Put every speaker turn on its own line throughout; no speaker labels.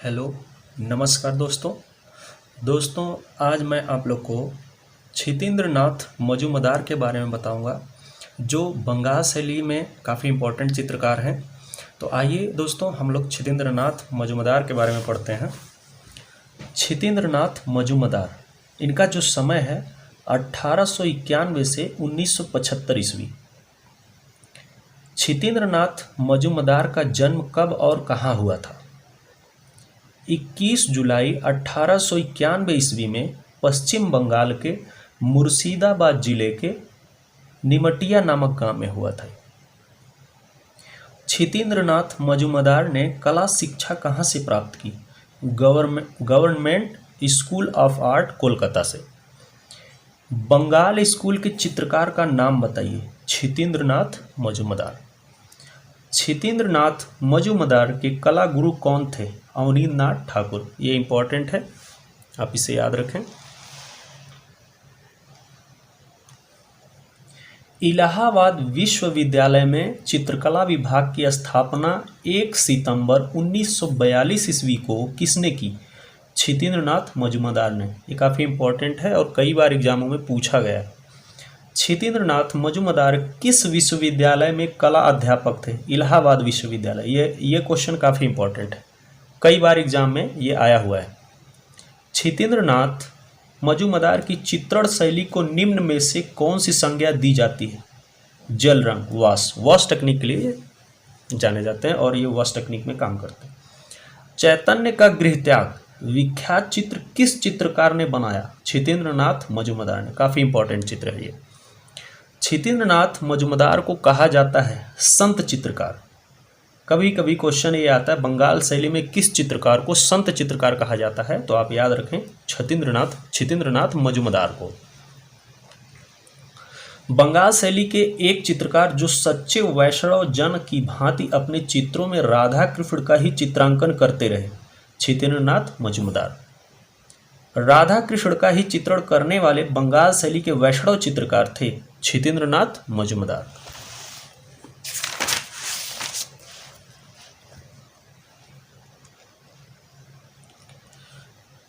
Hello, नमस्कार दोस्तों। आज मैं आप लोग को क्षितेंद्र नाथ मजूमदार के बारे में बताऊंगा, जो बंगाल शैली में काफ़ी इम्पोर्टेंट चित्रकार हैं। तो आइए दोस्तों, हम लोग क्षितेंद्र नाथ मजूमदार के बारे में पढ़ते हैं। क्षितेंद्र नाथ मजूमदार, इनका जो समय है 1891 से 1975 ईस्वी। क्षितेंद्र नाथ मजूमदार का जन्म कब और कहाँ हुआ था? 21 जुलाई 1891 ईस्वी में पश्चिम बंगाल के मुर्शिदाबाद जिले के निमटिया नामक गांव में हुआ था। क्षितेंद्र नाथ मजूमदार ने कला शिक्षा कहाँ से प्राप्त की? Government school of art Kolkata से। बंगाल स्कूल के चित्रकार का नाम बताइए। क्षितेंद्र नाथ मजूमदार। क्षितेंद्र नाथ मजूमदार के कला गुरु कौन थे? अवनींद्र नाथ ठाकुर। ये इंपॉर्टेंट है, आप इसे याद रखें। इलाहाबाद विश्वविद्यालय में चित्रकला विभाग की स्थापना 1 सितंबर 1942 ईस्वी को किसने की? क्षितेंद्र नाथ मजूमदार ने। ये काफ़ी इंपॉर्टेंट है और कई बार एग्जामों में पूछा गया है। क्षितेंद्र नाथ मजूमदार किस विश्वविद्यालय में कला अध्यापक थे? इलाहाबाद विश्वविद्यालय। ये क्वेश्चन काफ़ी इंपॉर्टेंट है, कई बार एग्जाम में ये आया हुआ है। क्षितेंद्र नाथ मजूमदार की चित्रण शैली को निम्न में से कौन सी संज्ञा दी जाती है? जल रंग, वॉश टेक्निक के लिए जाने जाते हैं और ये वॉश टेक्निक में काम करते हैं। चैतन्य का गृह त्याग विख्यात चित्र किस चित्रकार ने बनाया? क्षितेंद्र नाथ मजूमदार ने। काफ़ी इंपॉर्टेंट चित्र है ये। क्षितेंद्र नाथ मजूमदार को कहा जाता है संत चित्रकार। कभी कभी क्वेश्चन ये आता है, बंगाल शैली में किस चित्रकार को संत चित्रकार कहा जाता है? तो आप याद रखें क्षितेंद्र नाथ मजूमदार को। बंगाल शैली के एक चित्रकार जो सच्चे वैष्णव जन की भांति अपने चित्रों में राधा कृष्ण का ही चित्रांकन करते रहे। क्षितेंद्र नाथ मजूमदार। राधा कृष्ण का ही चित्रण करने वाले बंगाल शैली के वैष्णव चित्रकार थे क्षितेंद्र नाथ मजूमदार।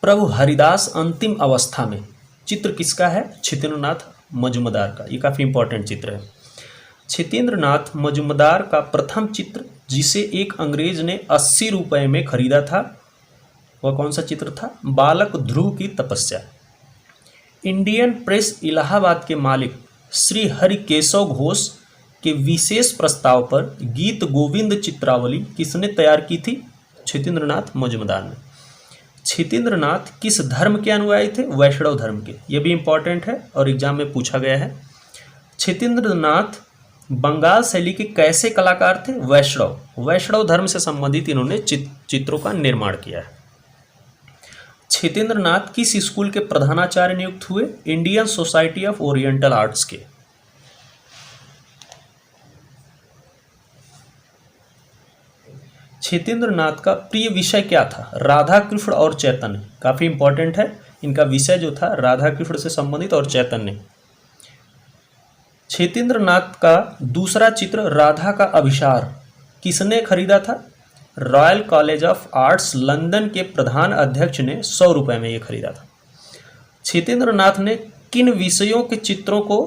प्रभु हरिदास अंतिम अवस्था में चित्र किसका है? क्षितेंद्र नाथ मजूमदार का। ये काफ़ी इंपॉर्टेंट चित्र है। क्षितेंद्र नाथ मजूमदार का प्रथम चित्र जिसे एक अंग्रेज ने 80 रुपये में खरीदा था, वह कौन सा चित्र था? बालक ध्रुव की तपस्या। इंडियन प्रेस इलाहाबाद के मालिक श्री हरिकेशव घोष के विशेष प्रस्ताव पर गीत गोविंद चित्रावली किसने तैयार की थी? क्षितेंद्र नाथ मजूमदार ने। क्षितेंद्र नाथ किस धर्म के अनुयायी थे? वैष्णव धर्म के। यह भी इंपॉर्टेंट है और एग्जाम में पूछा गया है। क्षितेंद्र नाथ बंगाल शैली के कैसे कलाकार थे? वैष्णव धर्म से संबंधित इन्होंने चित्रों का निर्माण किया है। क्षितेंद्र नाथ किस स्कूल के प्रधानाचार्य नियुक्त हुए? Indian society of oriental arts के। क्षितेंद्र नाथ का प्रिय विषय क्या था? राधा कृष्ण और चैतन्य। काफी इंपॉर्टेंट है, इनका विषय जो था राधा कृष्ण से संबंधित और चैतन्य। क्षितेंद्र नाथ का दूसरा चित्र राधा का अभिसार किसने खरीदा था? Royal college of arts London के प्रधान अध्यक्ष ने 100 रुपये में यह खरीदा था। क्षितेंद्र नाथ ने किन विषयों के चित्रों को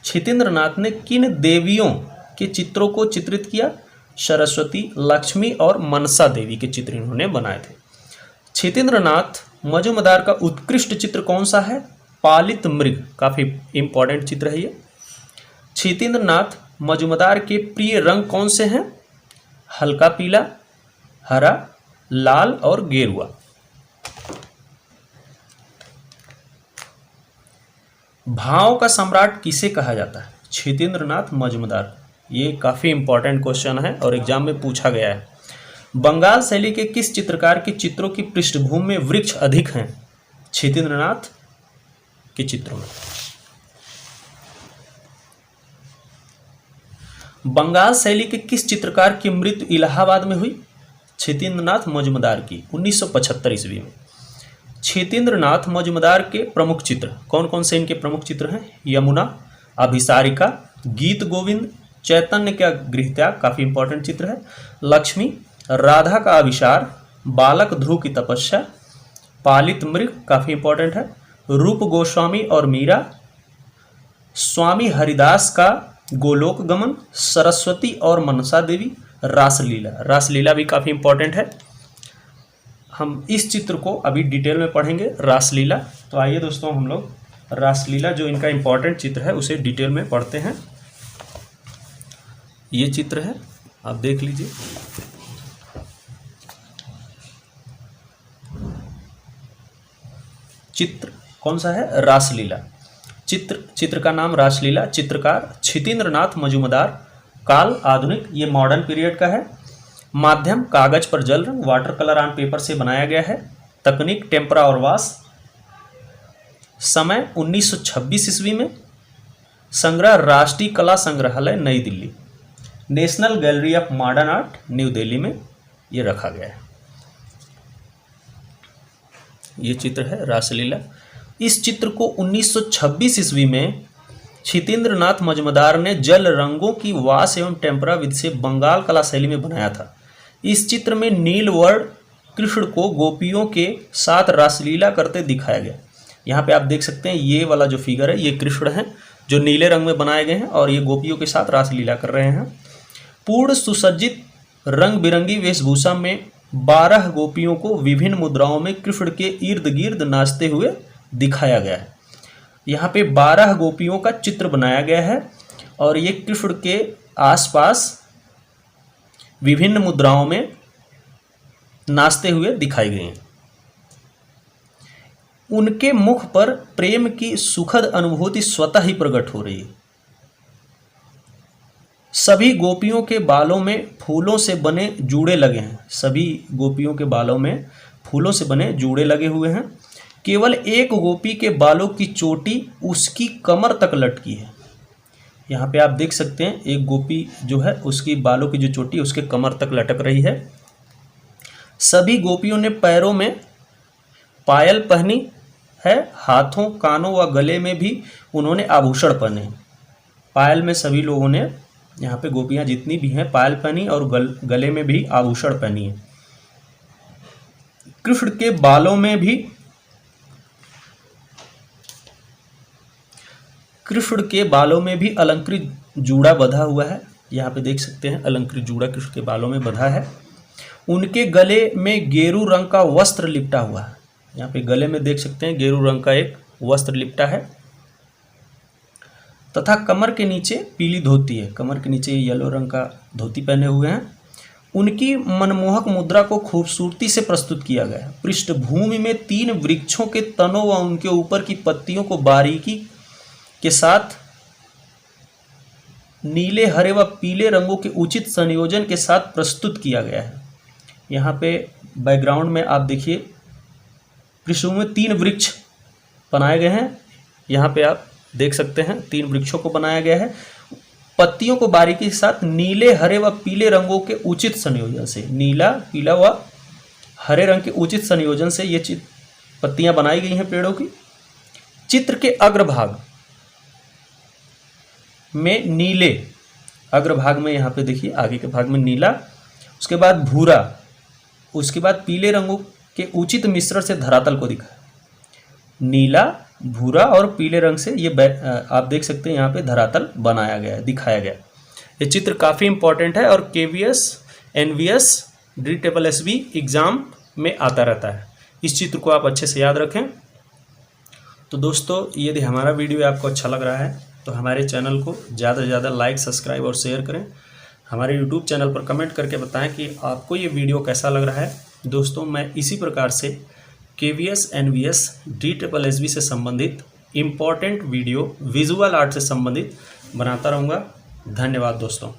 क्षितेंद्र नाथ ने किन देवियों के चित्रों को चित्रित किया? सरस्वती, लक्ष्मी और मनसा देवी के चित्र इन्होंने बनाए थे। क्षितेंद्र नाथ मजूमदार का उत्कृष्ट चित्र कौन सा है? पालित मृग। काफी इंपॉर्टेंट चित्र है ये। क्षितेंद्र नाथ मजूमदार के प्रिय रंग कौन से हैं? हल्का पीला, हरा, लाल और गेरुआ। भाव का सम्राट किसे कहा जाता है? क्षितेंद्र नाथ मजूमदार। ये काफी इंपॉर्टेंट क्वेश्चन है और एग्जाम में पूछा गया है। बंगाल शैली के किस चित्रकार के चित्रों की पृष्ठभूमि में वृक्ष अधिक हैं? क्षितेंद्र नाथ के चित्रों में। बंगाल शैली के किस चित्रकार की मृत्यु इलाहाबाद में हुई? क्षितेंद्र नाथ मजूमदार की 1975 ईस्वी में। क्षितेंद्र नाथ मजूमदार के प्रमुख चित्र कौन कौन से इनके प्रमुख चित्र हैं? यमुना, अभिसारिका, गीत गोविंद, चैतन्य का गृह त्याग, काफी इंपॉर्टेंट चित्र है, लक्ष्मी, राधा का अभिसार, बालक ध्रुव की तपस्या, पालित मृग काफ़ी इंपॉर्टेंट है, रूप गोस्वामी और मीरा, स्वामी हरिदास का गोलोक गमन, सरस्वती और मनसा देवी, रासलीला। रासलीला भी काफ़ी इंपॉर्टेंट है। हम इस चित्र को अभी डिटेल में पढ़ेंगे, रासलीला। तो आइए दोस्तों हम लोग रासलीला जो इनका इंपॉर्टेंट चित्र है उसे डिटेल में पढ़ते हैं। ये चित्र है, आप देख लीजिए। चित्र कौन सा है? रासलीला। चित्र का नाम रासलीला। चित्रकार क्षितिन्द्र नाथ मजूमदार। काल आधुनिक, ये मॉडर्न पीरियड का है। माध्यम कागज पर जल रंग, वाटर कलर ऑन पेपर से बनाया गया है। तकनीक टेम्परा और वाश। समय 1926 ईस्वी में। संग्रह राष्ट्रीय कला संग्रहालय नई Delhi. National gallery of modern art new Delhi में ये रखा गया है। ये चित्र है रासलीला। इस चित्र को 1926 ईस्वी में क्षितिन्द्र नाथ मजूमदार ने जल रंगों की वाश एवं टेम्परा विधि से बंगाल कला शैली में बनाया था। इस चित्र में नीलवर्ण कृष्ण को गोपियों के साथ रासलीला करते दिखाया गया। यहाँ पे आप देख सकते हैं ये वाला जो फिगर है ये कृष्ण है जो नीले रंग में बनाए गए हैं और ये गोपियों के साथ रासलीला कर रहे हैं। पूर्ण सुसज्जित रंग बिरंगी वेशभूषा में 12 गोपियों को विभिन्न मुद्राओं में कृष्ण के इर्द गिर्द नाचते हुए दिखाया गया है। यहाँ पे 12 गोपियों का चित्र बनाया गया है और ये कृष्ण के आसपास विभिन्न मुद्राओं में नाचते हुए दिखाई गई हैं। उनके मुख पर प्रेम की सुखद अनुभूति स्वतः ही प्रकट हो रही है। सभी गोपियों के बालों में फूलों से बने जूड़े लगे हैं। सभी गोपियों के बालों में फूलों से बने जूड़े लगे हुए हैं। केवल एक गोपी के बालों की चोटी उसकी कमर तक लटकी है। यहाँ पे आप देख सकते हैं एक गोपी जो है उसकी बालों की जो चोटी उसके कमर तक लटक रही है। सभी गोपियों ने पैरों में पायल पहनी है। हाथों, कानों व गले में भी उन्होंने आभूषण पहने हैं। पायल में सभी लोगों ने, यहाँ पे गोपियाँ जितनी भी हैं, पायल पहनी और गले में भी आभूषण पहनी है। कृष्ण के बालों में भी अलंकृत जूड़ा बंधा हुआ है। यहाँ पे देख सकते हैं अलंकृत जूड़ा कृष्ण के बालों में बंधा है। उनके गले में गेरू रंग का वस्त्र लिपटा हुआ है। यहाँ पे गले में देख सकते हैं गेरू रंग का एक वस्त्र लिपटा है तथा कमर के नीचे पीली धोती है। कमर के नीचे येलो रंग का धोती पहने हुए हैं। उनकी मनमोहक मुद्रा को खूबसूरती से प्रस्तुत किया गया है। पृष्ठभूमि में 3 वृक्षों के तनों व उनके ऊपर की पत्तियों को बारीकी के साथ नीले, हरे व पीले रंगों के उचित संयोजन के साथ प्रस्तुत किया गया है। यहाँ पे बैकग्राउंड में आप देखिए पृष्ठभूमि में 3 वृक्ष बनाए गए हैं। यहाँ पे आप देख सकते हैं 3 वृक्षों को बनाया गया है। पत्तियों को बारीकी के साथ नीले, हरे व पीले रंगों के उचित संयोजन से, नीला, पीला व हरे रंग के उचित संयोजन से ये पत्तियां बनाई गई हैं पेड़ों की। चित्र के अग्रभाग में नीले, अग्रभाग में यहाँ पे देखिए आगे के भाग में नीला, उसके बाद भूरा, उसके बाद पीले रंगों के उचित मिश्रण से धरातल को दिखा। नीला, भूरा और पीले रंग से ये आप देख सकते हैं यहाँ पे धरातल बनाया गया है, दिखाया गया। ये चित्र काफ़ी इंपॉर्टेंट है और KVS, NVS, DSSB एग्ज़ाम में आता रहता है। इस चित्र को आप अच्छे से याद रखें। तो दोस्तों यदि हमारा वीडियो आपको अच्छा लग रहा है तो हमारे चैनल को ज़्यादा से ज़्यादा लाइक, सब्सक्राइब और शेयर करें। हमारे YouTube चैनल पर कमेंट करके बताएं कि आपको ये वीडियो कैसा लग रहा है। दोस्तों मैं इसी प्रकार से KVS, NVS, DSSB से संबंधित इम्पॉर्टेंट वीडियो विजुअल आर्ट से संबंधित बनाता रहूँगा। धन्यवाद दोस्तों।